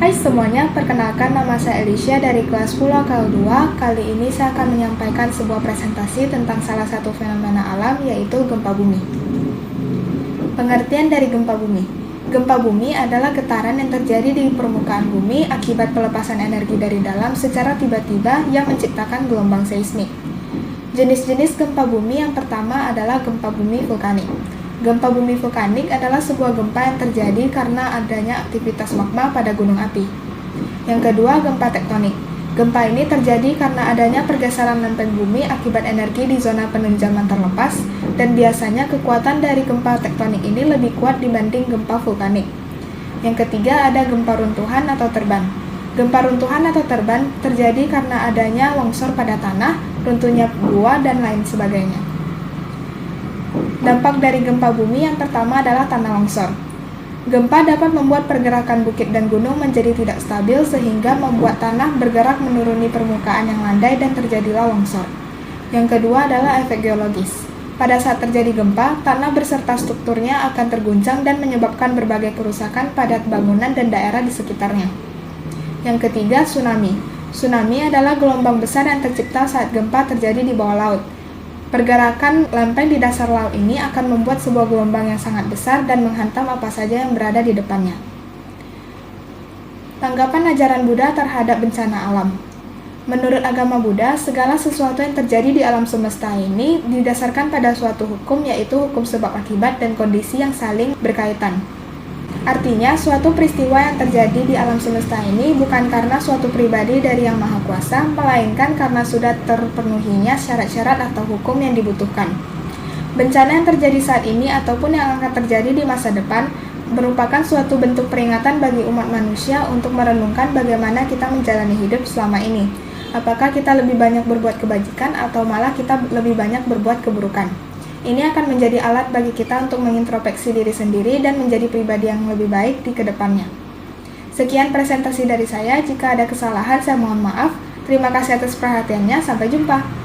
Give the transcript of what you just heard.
Hai semuanya, perkenalkan nama saya Alicia dari kelas 10 KL2. Kali ini saya akan menyampaikan sebuah presentasi tentang salah satu fenomena alam, yaitu gempa bumi. Pengertian dari gempa bumi. Gempa bumi adalah getaran yang terjadi di permukaan bumi akibat pelepasan energi dari dalam secara tiba-tiba yang menciptakan gelombang seismik. Jenis-jenis gempa bumi yang pertama adalah gempa bumi vulkanik. Gempa bumi vulkanik adalah sebuah gempa yang terjadi karena adanya aktivitas magma pada gunung api. Yang kedua, gempa tektonik. Gempa ini terjadi karena adanya pergeseran lempeng bumi akibat energi di zona penunjaman terlepas, dan biasanya kekuatan dari gempa tektonik ini lebih kuat dibanding gempa vulkanik. Yang ketiga, ada gempa runtuhan atau terban. Gempa runtuhan atau terban terjadi karena adanya longsor pada tanah, runtuhnya gua, dan lain sebagainya. Dampak dari gempa bumi yang pertama adalah tanah longsor. Gempa dapat membuat pergerakan bukit dan gunung menjadi tidak stabil sehingga membuat tanah bergerak menuruni permukaan yang landai dan terjadilah longsor. Yang kedua adalah efek geologis. Pada saat terjadi gempa, tanah beserta strukturnya akan terguncang dan menyebabkan berbagai kerusakan pada bangunan dan daerah di sekitarnya. Yang ketiga, tsunami. Tsunami adalah gelombang besar yang tercipta saat gempa terjadi di bawah laut. Pergerakan lempeng di dasar laut ini akan membuat sebuah gelombang yang sangat besar dan menghantam apa saja yang berada di depannya. Tanggapan ajaran Buddha terhadap bencana alam. Menurut agama Buddha, segala sesuatu yang terjadi di alam semesta ini didasarkan pada suatu hukum, yaitu hukum sebab akibat dan kondisi yang saling berkaitan. Artinya, suatu peristiwa yang terjadi di alam semesta ini bukan karena suatu pribadi dari Yang Maha Kuasa, melainkan karena sudah terpenuhinya syarat-syarat atau hukum yang dibutuhkan. Bencana yang terjadi saat ini ataupun yang akan terjadi di masa depan merupakan suatu bentuk peringatan bagi umat manusia untuk merenungkan bagaimana kita menjalani hidup selama ini. Apakah kita lebih banyak berbuat kebajikan atau malah kita lebih banyak berbuat keburukan? Ini akan menjadi alat bagi kita untuk mengintrospeksi diri sendiri dan menjadi pribadi yang lebih baik di kedepannya. Sekian presentasi dari saya, jika ada kesalahan saya mohon maaf. Terima kasih atas perhatiannya, sampai jumpa.